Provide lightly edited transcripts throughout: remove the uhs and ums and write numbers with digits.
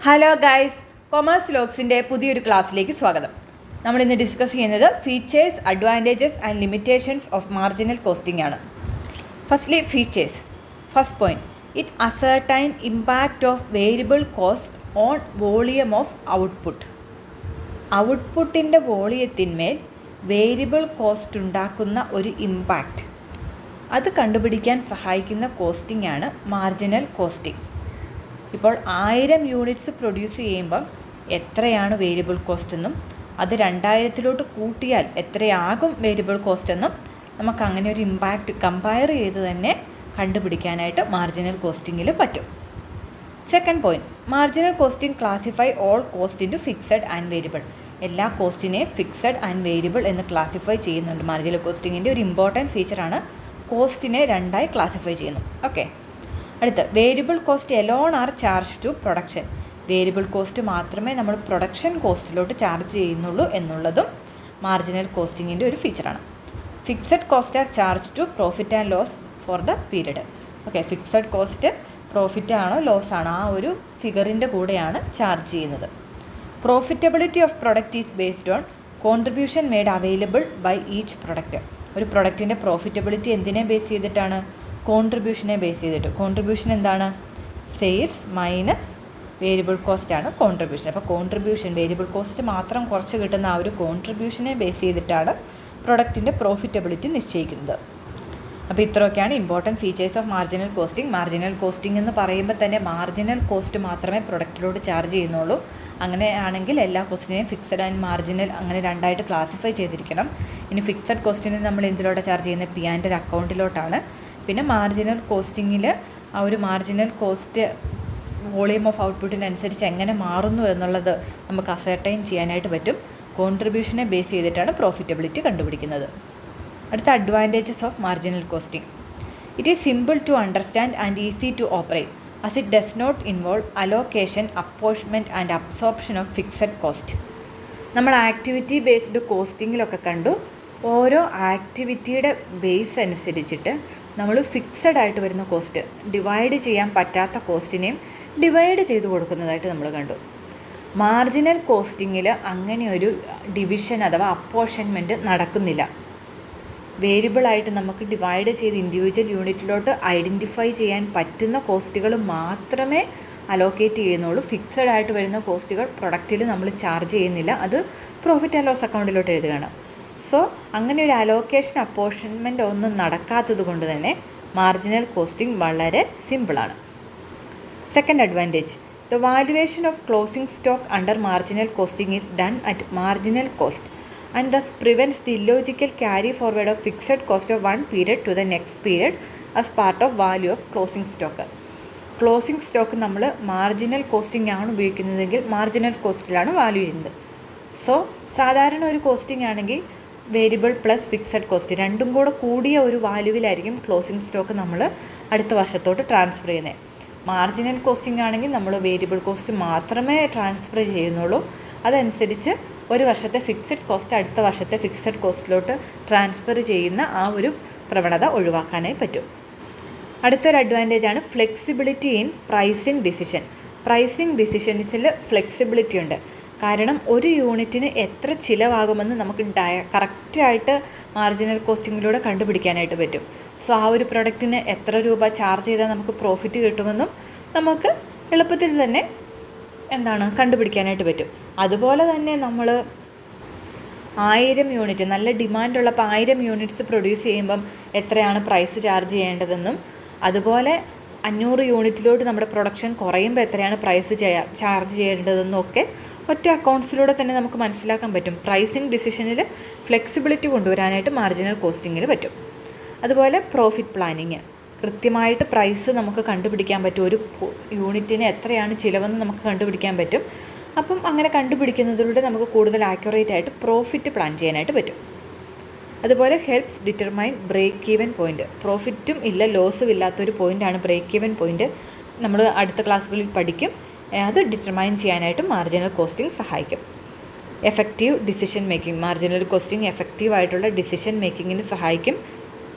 Hello guys, commerce ലോഗ്സിൻ്റെ പുതിയൊരു ക്ലാസ്സിലേക്ക് സ്വാഗതം. നമ്മളിന്ന് ഡിസ്കസ് ചെയ്യുന്നത് features, advantages and limitations of marginal costing ആണ്. Firstly features. First point, it ascertain impact of variable cost on volume of output. ഔട്ട്പുട്ടിൻ്റെ വോളിയത്തിന്മേൽ variable cost ഉണ്ടാക്കുന്ന ഒരു ഇമ്പാക്റ്റ്, അത് കണ്ടുപിടിക്കാൻ സഹായിക്കുന്ന കോസ്റ്റിംഗ് ആണ് മാർജിനൽ കോസ്റ്റിംഗ്. ഇപ്പോൾ 1000 യൂണിറ്റ്സ് പ്രൊഡ്യൂസ് ചെയ്യുമ്പം എത്രയാണ് വേരിയബിൾ കോസ്റ്റ് എന്നും അത് 2000 കൂട്ടിയാൽ എത്രയാകും വേരിയബിൾ കോസ്റ്റ് എന്നും നമുക്ക് അങ്ങനെ ഒരു ഇമ്പാക്റ്റ് കമ്പയർ ചെയ്ത് തന്നെ കണ്ടുപിടിക്കാനായിട്ട് മാർജിനൽ കോസ്റ്റിങ്ങിൽ പറ്റും. Second point, marginal costing classify all cost into fixed and variable. എല്ലാ കോസ്റ്റിനെയും ഫിക്സഡ് ആൻഡ് വേരിയബിൾ എന്ന് ക്ലാസിഫൈ ചെയ്യുന്നുണ്ട്. മാർജിനൽ കോസ്റ്റിങ്ങിൻ്റെ ഒരു ഇമ്പോർട്ടൻറ്റ് ഫീച്ചറാണ് കോസ്റ്റിനെ രണ്ടായി ക്ലാസിഫൈ ചെയ്യുന്നു. ഓക്കെ, അടുത്ത് variable cost alone are charge to production. Variable cost മാത്രമേ നമ്മൾ പ്രൊഡക്ഷൻ കോസ്റ്റിലോട്ട് ചാർജ് ചെയ്യുന്നുള്ളൂ എന്നുള്ളതും മാർജിനൽ കോസ്റ്റിങ്ങിൻ്റെ ഒരു ഫീച്ചറാണ്. Fixed cost are charge to profit and loss for the period. Okay, fixed cost profit ആണോ ലോസ് ആണോ ആ ഒരു ഫിഗറിൻ്റെ കൂടെയാണ് ചാർജ് ചെയ്യുന്നത്. Profitability of product is based on contribution made available by each product. ഒരു പ്രൊഡക്റ്റിൻ്റെ പ്രോഫിറ്റബിലിറ്റി എന്തിനെ ബേസ് ചെയ്തിട്ടാണ്? കോൺട്രിബ്യൂഷനെ ബേസ് ചെയ്തിട്ട്. കോൺട്രിബ്യൂഷൻ എന്താണ്? സെയിൽസ് മൈനസ് വേരിയബിൾ കോസ്റ്റ് ആണ് കോൺട്രിബ്യൂഷൻ. അപ്പോൾ കോൺട്രിബ്യൂഷൻ, വേരിയബിൾ കോസ്റ്റ് മാത്രം കുറച്ച് കിട്ടുന്ന ആ ഒരു കോൺട്രിബ്യൂഷനെ ബേസ് ചെയ്തിട്ടാണ് പ്രൊഡക്റ്റിൻ്റെ പ്രോഫിറ്റബിലിറ്റി നിശ്ചയിക്കുന്നത്. അപ്പോൾ ഇത്രയൊക്കെയാണ് important features of marginal costing. Marginal costing എന്ന് പറയുമ്പോൾ തന്നെ മാർജിനൽ കോസ്റ്റ് മാത്രമേ പ്രൊഡക്റ്റിലോട്ട് ചാർജ് ചെയ്യുന്നുള്ളൂ. അങ്ങനെയാണെങ്കിൽ എല്ലാ കോസ്റ്റിനെയും ഫിക്സഡ് ആൻഡ് മാർജിനൽ അങ്ങനെ രണ്ടായിട്ട് ക്ലാസിഫൈ ചെയ്തിരിക്കണം. ഇനി ഫിക്സഡ് കോസ്റ്റിനെ നമ്മൾ എന്തിലോട്ടാണ് ചാർജ് ചെയ്യുന്നത്? P&L അക്കൗണ്ടിലോട്ടാണ്. പിന്നെ മാർജിനൽ കോസ്റ്റിങ്ങിൽ ആ ഒരു മാർജിനൽ കോസ്റ്റ് വോളിയം ഓഫ് ഔട്ട്പുട്ടിനനുസരിച്ച് എങ്ങനെ മാറുന്നു എന്നുള്ളത് നമുക്ക് അസർട്ടൈൻ ചെയ്യാനായിട്ട് പറ്റും. കോൺട്രിബ്യൂഷനെ ബേസ് ചെയ്തിട്ടാണ് പ്രോഫിറ്റബിലിറ്റി കണ്ടുപിടിക്കുന്നത്. അടുത്ത advantages of marginal costing. It is simple to understand and easy to operate as it does not involve allocation, apportionment and absorption of fixed cost. നമ്മൾ ആക്ടിവിറ്റി ബേസ്ഡ് കോസ്റ്റിങ്ങിലൊക്കെ കണ്ടു, ഓരോ ആക്ടിവിറ്റിയുടെ ബേസ് അനുസരിച്ചിട്ട് നമ്മൾ ഫിക്സഡ് ആയിട്ട് വരുന്ന കോസ്റ്റ്, ഡിവൈഡ് ചെയ്യാൻ പറ്റാത്ത കോസ്റ്റിനെയും divide ചെയ്ത് കൊടുക്കുന്നതായിട്ട് നമ്മൾ കണ്ടു. മാർജിനൽ കോസ്റ്റിങ്ങിൽ അങ്ങനെ ഒരു ഡിവിഷൻ അഥവാ അപ്പോർഷൻമെൻറ്റ് നടക്കുന്നില്ല. വേരിയബിളായിട്ട് നമുക്ക് ഡിവൈഡ് ചെയ്ത് ഇൻഡിവിജ്വൽ യൂണിറ്റിലോട്ട് ഐഡൻറ്റിഫൈ ചെയ്യാൻ പറ്റുന്ന കോസ്റ്റുകൾ മാത്രമേ അലോക്കേറ്റ് ചെയ്യുന്നുള്ളൂ. ഫിക്സഡ് ആയിട്ട് വരുന്ന കോസ്റ്റുകൾ പ്രൊഡക്റ്റിൽ നമ്മൾ ചാർജ് ചെയ്യുന്നില്ല, അത് പ്രോഫിറ്റ് ആൻഡ് ലോസ് അക്കൗണ്ടിലോട്ട് എഴുതുകയാണ്. സോ അങ്ങനെ ഒരു അലോക്കേഷൻ അപ്പോർഷൻമെൻറ്റ് ഒന്നും നടക്കാത്തത് കൊണ്ട് തന്നെ മാർജിനൽ കോസ്റ്റിംഗ് വളരെ സിമ്പിളാണ്. Second advantage, the valuation of closing stock under marginal costing is done at marginal cost and thus prevents the illogical carry forward of fixed cost of one period to the next period as part of value of closing stock. Closing stock നമ്മൾ marginal costing ആണ് ഉപയോഗിക്കുന്നതെങ്കിൽ marginal കോസ്റ്റിലാണ് value ചെയ്യുന്നത്. So സാധാരണ ഒരു costing ആണെങ്കിൽ variable plus fixed cost രണ്ടും കൂടെ കൂടിയ ഒരു വാല്യൂവിലായിരിക്കും ക്ലോസിംഗ് സ്റ്റോക്ക് നമ്മൾ അടുത്ത വർഷത്തോട്ട് ട്രാൻസ്ഫർ ചെയ്യുന്നത്. മാർജിനൽ കോസ്റ്റിംഗ് ആണെങ്കിൽ നമ്മൾ വേരിയബിൾ കോസ്റ്റ് മാത്രമേ ട്രാൻസ്ഫർ ചെയ്യുന്നുള്ളൂ. അതനുസരിച്ച് ഒരു വർഷത്തെ ഫിക്സഡ് കോസ്റ്റ് അടുത്ത വർഷത്തെ ഫിക്സഡ് കോസ്റ്റിലോട്ട് ട്രാൻസ്ഫർ ചെയ്യുന്ന ആ ഒരു പ്രവണത ഒഴിവാക്കാനായി പറ്റും. അടുത്തൊരു അഡ്വാൻറ്റേജ് ആണ് flexibility in pricing decision. Pricing ഡിസിഷൻസിൽ ഫ്ലെക്സിബിലിറ്റി ഉണ്ട്. കാരണം ഒരു യൂണിറ്റിന് എത്ര ചിലവാകുമെന്ന് നമുക്ക് കറക്റ്റായിട്ട് മാർജിനൽ കോസ്റ്റിങ്ങിലൂടെ കണ്ടുപിടിക്കാനായിട്ട് പറ്റും. സോ ആ ഒരു പ്രൊഡക്റ്റിന് എത്ര രൂപ ചാർജ് ചെയ്താൽ നമുക്ക് പ്രോഫിറ്റ് കിട്ടുമെന്നും നമുക്ക് എളുപ്പത്തിൽ തന്നെ കണ്ടുപിടിക്കാനായിട്ട് പറ്റും. അതുപോലെ തന്നെ നമ്മൾ 1000 യൂണിറ്റ് നല്ല ഡിമാൻഡുള്ളപ്പോൾ 1000 യൂണിറ്റ്സ് പ്രൊഡ്യൂസ് ചെയ്യുമ്പം എത്രയാണ് പ്രൈസ് ചാർജ് ചെയ്യേണ്ടതെന്നും അതുപോലെ 500 യൂണിറ്റിലോട്ട് നമ്മുടെ പ്രൊഡക്ഷൻ കുറയുമ്പോൾ എത്രയാണ് പ്രൈസ് ചാർജ് ചെയ്യേണ്ടതെന്നും ഒക്കെ ഒറ്റ അക്കൗണ്ട്സിലൂടെ തന്നെ നമുക്ക് മനസ്സിലാക്കാൻ പറ്റും. പ്രൈസിങ് ഡിസിഷനിൽ ഫ്ലെക്സിബിലിറ്റി കൊണ്ടുവരാനായിട്ട് മാർജിനൽ കോസ്റ്റിങ്ങിൽ പറ്റും. അതുപോലെ പ്രോഫിറ്റ് പ്ലാനിങ്, കൃത്യമായിട്ട് പ്രൈസ് നമുക്ക് കണ്ടുപിടിക്കാൻ പറ്റും. ഒരു യൂണിറ്റിന് എത്രയാണ് ചിലവെന്ന് നമുക്ക് കണ്ടുപിടിക്കാൻ പറ്റും. അപ്പം അങ്ങനെ കണ്ടുപിടിക്കുന്നതിലൂടെ നമുക്ക് കൂടുതൽ ആക്യുറേറ്റ് ആയിട്ട് പ്രോഫിറ്റ് പ്ലാൻ ചെയ്യാനായിട്ട് പറ്റും. അതുപോലെ helps determine break even point. പ്രോഫിറ്റും ഇല്ല ലോസും ഇല്ലാത്തൊരു പോയിൻ്റാണ് ബ്രേക്ക് ഈവൻ പോയിൻറ്റ്. നമ്മൾ അടുത്ത ക്ലാസ്സുകളിൽ പഠിക്കും. അത് ഡിറ്റർമൈൻ ചെയ്യാനായിട്ട് മാർജിനൽ കോസ്റ്റിംഗ് സഹായിക്കും. Effective decision making, marginal costing എഫക്റ്റീവായിട്ടുള്ള ഡിസിഷൻ മേക്കിങ്ങിന് സഹായിക്കും.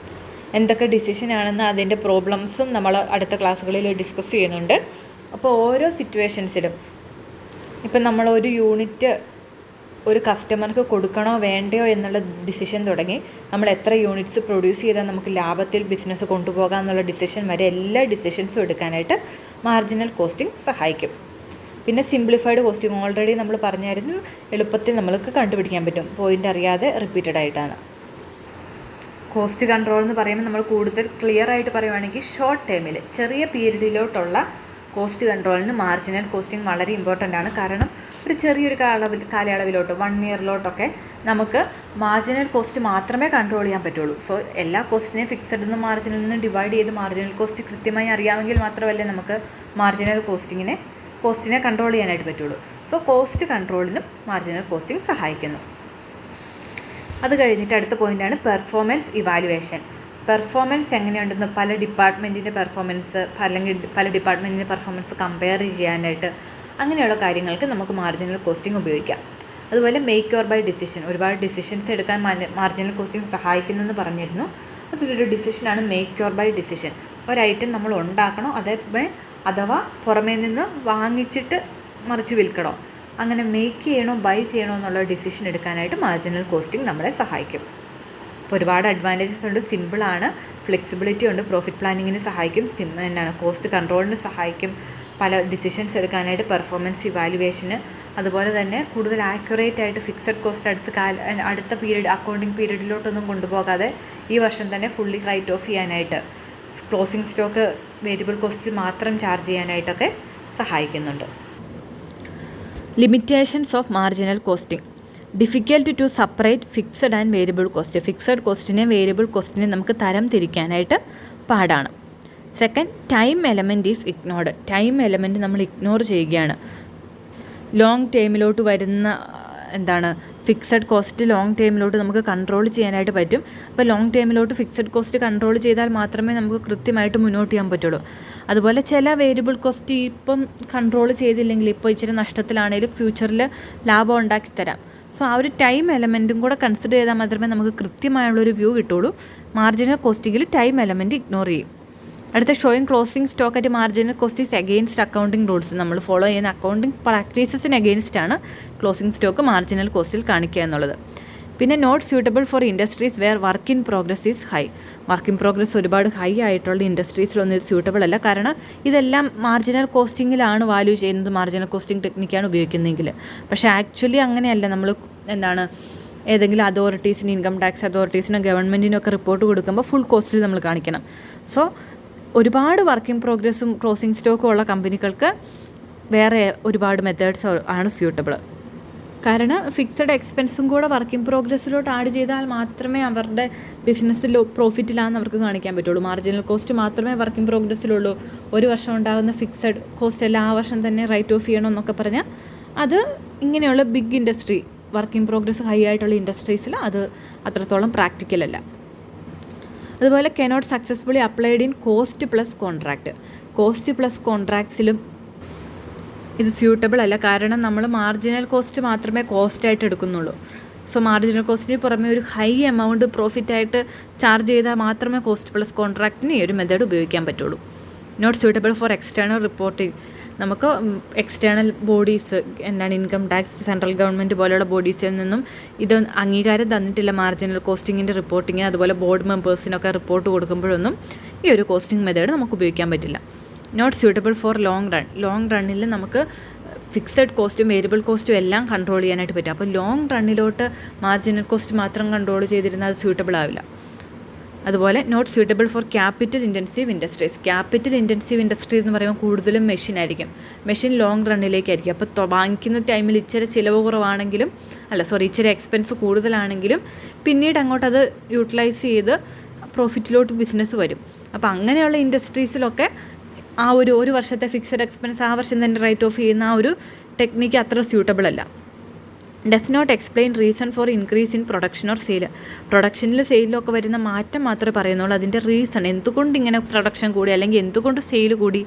എന്തൊക്കെ ഡിസിഷനാണെന്ന് അതിൻ്റെ പ്രോബ്ലംസും നമ്മൾ അടുത്ത ക്ലാസ്സുകളിൽ ഡിസ്കസ് ചെയ്യുന്നുണ്ട്. അപ്പോൾ ഓരോ സിറ്റുവേഷൻസിലും ഇപ്പം നമ്മളൊരു യൂണിറ്റ് ഒരു കസ്റ്റമർക്ക് കൊടുക്കണോ വേണ്ടയോ എന്നുള്ള ഡിസിഷൻ തുടങ്ങി നമ്മൾ എത്ര യൂണിറ്റ്സ് പ്രൊഡ്യൂസ് ചെയ്താൽ നമുക്ക് ലാഭത്തിൽ ബിസിനസ് കൊണ്ടുപോകാം എന്നുള്ള ഡിസിഷൻ വരെ എല്ലാ ഡിസിഷൻസും എടുക്കാനായിട്ട് മാർജിനൽ കോസ്റ്റിംഗ് സഹായിക്കും. പിന്നെ സിംപ്ലിഫൈഡ് കോസ്റ്റിംഗ് ഓൾറെഡി നമ്മൾ പറഞ്ഞായിരുന്നു, എളുപ്പത്തിൽ നമ്മൾക്ക് കണ്ടുപിടിക്കാൻ പറ്റും, പോയിൻ്റ് അറിയാതെ റിപ്പീറ്റഡ് ആയിട്ടാണ്. കോസ്റ്റ് കൺട്രോൾ എന്ന് പറയുമ്പോൾ നമ്മൾ കൂടുതൽ ക്ലിയർ ആയിട്ട് പറയുവാണെങ്കിൽ ഷോർട്ട് ടേമിൽ ചെറിയ പീരീഡിലോട്ടുള്ള കോസ്റ്റ് കൺട്രോളിന് മാർജിനൽ കോസ്റ്റിംഗ് വളരെ ഇമ്പോർട്ടൻ്റ് ആണ്. കാരണം ഒരു ചെറിയൊരു കാലയളവിലോട്ട് 1 ഇയറിലോട്ടൊക്കെ നമുക്ക് മാർജിനൽ കോസ്റ്റ് മാത്രമേ കൺട്രോൾ ചെയ്യാൻ പറ്റുള്ളൂ. സോ എല്ലാ കോസ്റ്റിനെയും ഫിക്സഡ് നിന്ന് മാർജിനിൽ നിന്ന് ഡിവൈഡ് ചെയ്ത് മാർജിനൽ കോസ്റ്റ് കൃത്യമായി അറിയാമെങ്കിൽ മാത്രമല്ലേ നമുക്ക് മാർജിനൽ കോസ്റ്റിനെ കൺട്രോൾ ചെയ്യാനായിട്ട് പറ്റുള്ളൂ. സോ കോസ്റ്റ് കൺട്രോളിനും മാർജിനൽ കോസ്റ്റിംഗ് സഹായിക്കുന്നു. അത് കഴിഞ്ഞിട്ട് അടുത്ത പോയിൻ്റാണ് പെർഫോമൻസ് ഇവാലുവേഷൻ. പെർഫോമൻസ് എങ്ങനെയുണ്ടെന്ന് പല ഡിപ്പാർട്ട്മെൻറ്റിൻ്റെ പെർഫോമൻസ് അല്ലെങ്കിൽ പല ഡിപ്പാർട്ട്മെൻറ്റിൻ്റെ പെർഫോമൻസ് കമ്പയർ ചെയ്യാനായിട്ട് അങ്ങനെയുള്ള കാര്യങ്ങൾക്ക് നമുക്ക് മാർജിനൽ കോസ്റ്റിംഗ് ഉപയോഗിക്കാം. അതുപോലെ മേക്ക് ഓർ ബൈ ഡിസിഷൻ, ഒരുപാട് ഡിസിഷൻസ് എടുക്കാൻ മാർജിനൽ കോസ്റ്റിംഗ് സഹായിക്കുന്നെന്ന് പറഞ്ഞിരുന്നു. അതിലൊരു ഡിസിഷനാണ് മേക്ക് ഓർ ബൈ ഡിസിഷൻ. ഒരു ഐറ്റം നമ്മൾ ഉണ്ടാക്കണോ അഥവാ പുറമേ നിന്ന് വാങ്ങിച്ചിട്ട് മറിച്ച് വിൽക്കണോ, അങ്ങനെ മേക്ക് ചെയ്യണോ ബൈ ചെയ്യണോ എന്നുള്ള ഡിസിഷൻ എടുക്കാനായിട്ട് മാർജിനൽ കോസ്റ്റിംഗ് നമ്മളെ സഹായിക്കും. അപ്പോൾ ഒരുപാട് അഡ്വാൻറ്റേജസ് ഉണ്ട്. സിമ്പിളാണ്, ഫ്ലെക്സിബിലിറ്റി ഉണ്ട്, പ്രോഫിറ്റ് പ്ലാനിങ്ങിന് സഹായിക്കും, കോസ്റ്റ് കൺട്രോളിന് സഹായിക്കും, പല ഡിസിഷൻസ് എടുക്കാനായിട്ട്, പെർഫോമൻസ് ഇവാലുവേഷന്, അതുപോലെ തന്നെ കൂടുതൽ ആക്യുറേറ്റ് ആയിട്ട് ഫിക്സഡ് കോസ്റ്റ് അടുത്ത പീരീഡ് അക്കൗണ്ടിങ് പീരീഡിലോട്ടൊന്നും കൊണ്ടുപോകാതെ ഈ വർഷം തന്നെ ഫുള്ളി റൈറ്റ് ഓഫ് ചെയ്യാനായിട്ട്, ക്ലോസിംഗ് സ്റ്റോക്ക് വേരിയബിൾ കോസ്റ്റിൽ മാത്രം ചാർജ് ചെയ്യാനായിട്ടൊക്കെ സഹായിക്കുന്നുണ്ട്. Limitations of marginal costing. Difficult to separate fixed and variable cost. Fixed കോസ്റ്റിനെ വേരിയബിൾ കോസ്റ്റിനെ നമുക്ക് തരം തിരിക്കാനായിട്ട് പാടാണ്. Second, time element is ignored. Time element നമ്മൾ ഇഗ്നോർ ചെയ്യുകയാണ്. ലോങ് ടൈമിലോട്ട് വരുന്ന ഫിക്സഡ് കോസ്റ്റ് ലോങ് ടൈമിലോട്ട് നമുക്ക് കൺട്രോൾ ചെയ്യാനായിട്ട് പറ്റും. അപ്പോൾ ലോങ് ടൈമിലോട്ട് ഫിക്സഡ് കോസ്റ്റ് കൺട്രോൾ ചെയ്താൽ മാത്രമേ നമുക്ക് കൃത്യമായിട്ട് മുന്നോട്ട് ചെയ്യാൻ പറ്റുള്ളൂ. അതുപോലെ ചില വേരിയബിൾ കോസ്റ്റ് ഇപ്പം കൺട്രോൾ ചെയ്തില്ലെങ്കിൽ ഇപ്പോൾ ഇച്ചിരി നഷ്ടത്തിലാണെങ്കിലും ഫ്യൂച്ചറിൽ ലാഭം ഉണ്ടാക്കി തരാം. സോ ആ ഒരു ടൈം എലമെൻറ്റും കൂടെ കൺസിഡർ ചെയ്താൽ മാത്രമേ നമുക്ക് കൃത്യമായുള്ളൊരു വ്യൂ കിട്ടുള്ളൂ. മാർജിനൽ കോസ്റ്റിങ്ങിൽ ടൈം എലമെൻറ്റ് ഇഗ്നോർ ചെയ്യും. അടുത്ത showing closing stock at marginal cost is against accounting rules. നമ്മൾ ഫോളോ ചെയ്യുന്ന അക്കൗണ്ടിങ് പ്രാക്ടീസസിന് അഗെയിൻസ്റ്റ് ആണ് ക്ലോസിംഗ് സ്റ്റോക്ക് മാർജിനൽ കോസ്റ്റിൽ കാണിക്കുക എന്നുള്ളത്. പിന്നെ not suitable for industries where work in progress is high. Work in progress ഒരുപാട് ഹൈ ആയിട്ടുള്ള ഇൻഡസ്ട്രീസിലൊന്നും ഇത് സ്യൂട്ടബിൾ അല്ല. കാരണം ഇതെല്ലാം മാർജിനൽ കോസ്റ്റിങ്ങിലാണ് വാല്യൂ ചെയ്യുന്നത്, മാർജിനൽ കോസ്റ്റിംഗ് ടെക്നിക്കാണ് ഉപയോഗിക്കുന്നതെങ്കിൽ. പക്ഷേ ആക്ച്വലി അങ്ങനെയല്ല. നമ്മൾ ഏതെങ്കിലും അതോറിറ്റീസിന്, ഇൻകം ടാക്സ് അതോറിറ്റീസിനോ ഗവൺമെൻറ്റിനൊക്കെ റിപ്പോർട്ട് കൊടുക്കുമ്പോൾ ഫുൾ കോസ്റ്റിൽ നമ്മൾ കാണിക്കണം. സോ ഒരുപാട് വർക്ക് ഇൻ പ്രോഗ്രസ്സും ക്ലോസിംഗ് സ്റ്റോക്കും ഉള്ള കമ്പനികൾക്ക് വേറെ ഒരുപാട് മെത്തേഡ്സ് ആണ് സ്യൂട്ടബിൾ. കാരണം ഫിക്സഡ് എക്സ്പെൻസും കൂടെ വർക്ക് ഇൻ പ്രോഗ്രസ്സിലോട്ട് ആഡ് ചെയ്താൽ മാത്രമേ അവരുടെ ബിസിനസ്സിൽ പ്രോഫിറ്റിലാണെന്ന് അവർക്ക് കാണിക്കാൻ പറ്റുള്ളൂ. മാർജിനൽ കോസ്റ്റ് മാത്രമേ വർക്ക് ഇൻ പ്രോഗ്രസ്സിലുള്ളൂ. ഒരു വർഷം ഉണ്ടാകുന്ന ഫിക്സഡ് കോസ്റ്റ് എല്ലാം ആ വർഷം തന്നെ റൈറ്റ് ഓഫ് ചെയ്യണമെന്നൊക്കെ പറഞ്ഞാൽ അത് ഇങ്ങനെയുള്ള big industry, work in progress high ആയിട്ടുള്ള ഇൻഡസ്ട്രീസിൽ അത് അത്രത്തോളം പ്രാക്ടിക്കലല്ല. അതുപോലെ cannot successfully applied in cost plus contract. Cost plus കോൺട്രാക്ട്സിലും ഇത് സ്യൂട്ടബിൾ അല്ല. കാരണം നമ്മൾ മാർജിനൽ കോസ്റ്റ് മാത്രമേ കോസ്റ്റായിട്ട് എടുക്കുന്നുള്ളൂ. സോ മാർജിനൽ കോസ്റ്റിന് പുറമെ ഒരു ഹൈ എമൗണ്ട് പ്രോഫിറ്റായിട്ട് ചാർജ് ചെയ്താൽ മാത്രമേ കോസ്റ്റ് പ്ലസ് കോൺട്രാക്റ്റിന് ഈ ഒരു മെത്തേഡ് ഉപയോഗിക്കാൻ പറ്റുള്ളൂ. Not suitable for external reporting. നമുക്ക് external bodies, income tax, central government പോലെയുള്ള ബോഡീസിൽ നിന്നും ഇത് അംഗീകാരം തന്നിട്ടില്ല മാർജിനൽ കോസ്റ്റിങ്ങിൻ്റെ റിപ്പോർട്ടിങ്. അതുപോലെ ബോർഡ് മെമ്പേഴ്സിനൊക്കെ റിപ്പോർട്ട് കൊടുക്കുമ്പോഴൊന്നും ഈ ഒരു കോസ്റ്റിംഗ് മെത്തേഡ് നമുക്ക് ഉപയോഗിക്കാൻ പറ്റില്ല. Not suitable for long run. Long റണ്ണിൽ നമുക്ക് ഫിക്സഡ് കോസ്റ്റും വേരിയബിൾ കോസ്റ്റും എല്ലാം കൺട്രോൾ ചെയ്യാനായിട്ട് പറ്റും. അപ്പോൾ ലോങ് റണ്ണിലോട്ട് മാർജിനൽ കോസ്റ്റ് മാത്രം കൺട്രോൾ ചെയ്തിരുന്നാൽ അത് സ്യൂട്ടബിൾ ആവില്ല. അതുപോലെ not suitable for capital intensive industries. Capital intensive industry എന്ന് പറയുമ്പോൾ കൂടുതലും മെഷീനായിരിക്കും. Machine long റണ്ണിലേക്കായിരിക്കും. അപ്പോൾ വാങ്ങിക്കുന്ന ടൈമിൽ ഇച്ചിരി ചിലവ് കുറവാണെങ്കിലും ഇച്ചിരി എക്സ്പെൻസ് കൂടുതലാണെങ്കിലും പിന്നീട് അങ്ങോട്ടത് യൂട്ടിലൈസ് ചെയ്ത് പ്രോഫിറ്റിലോട്ട് ബിസിനസ് വരും. അപ്പോൾ അങ്ങനെയുള്ള ഇൻഡസ്ട്രീസിലൊക്കെ ആ ഒരു വർഷത്തെ ഫിക്സഡ് എക്സ്പെൻസ് ആ വർഷം തന്നെ റൈറ്റ് ഓഫ് ചെയ്യുന്ന ആ ഒരു ടെക്നിക്ക് അത്ര സ്യൂട്ടബിൾ അല്ല. Does not explain reason for increase in production or sale. പ്രൊഡക്ഷനിലും സെയിലും ഒക്കെ വരുന്ന മാറ്റം മാത്രമേ പറയുന്നുള്ളൂ. അതിൻ്റെ റീസൺ എന്തുകൊണ്ട് ഇങ്ങനെ പ്രൊഡക്ഷൻ കൂടി അല്ലെങ്കിൽ എന്തുകൊണ്ട് സെയിൽ കൂടി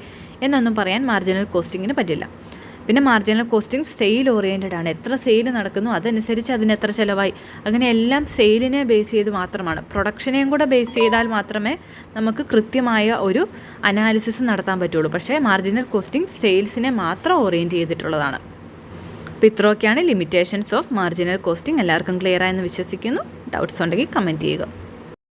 എന്നൊന്നും പറയാൻ മാർജിനൽ കോസ്റ്റിങ്ങിന് പറ്റില്ല. പിന്നെ മാർജിനൽ കോസ്റ്റിംഗ് സെയിൽ ഓറിയൻറ്റഡ് ആണ്. എത്ര സെയിൽ നടക്കുന്നു അതനുസരിച്ച് അതിന് എത്ര ചിലവായി, അങ്ങനെ എല്ലാം സെയിലിനെ ബേസ് ചെയ്ത് മാത്രമാണ്. പ്രൊഡക്ഷനെയും കൂടെ ബേസ് ചെയ്താൽ മാത്രമേ നമുക്ക് കൃത്യമായ ഒരു അനാലിസിസ് നടത്താൻ പറ്റുള്ളൂ. പക്ഷേ മാർജിനൽ കോസ്റ്റിംഗ് സെയിൽസിനെ മാത്രം ഓറിയൻറ്റ് ചെയ്തിട്ടുള്ളതാണ്. അപ്പോൾ ഇത്രയൊക്കെയാണ് ലിമിറ്റേഷൻസ് ഓഫ് മാർജിനൽ കോസ്റ്റിംഗ്. എല്ലാവർക്കും ക്ലിയർ ആയെന്ന് വിശ്വസിക്കുന്നു. ഡൗട്ട്സ് ഉണ്ടെങ്കിൽ കമൻറ്റ് ചെയ്യുക.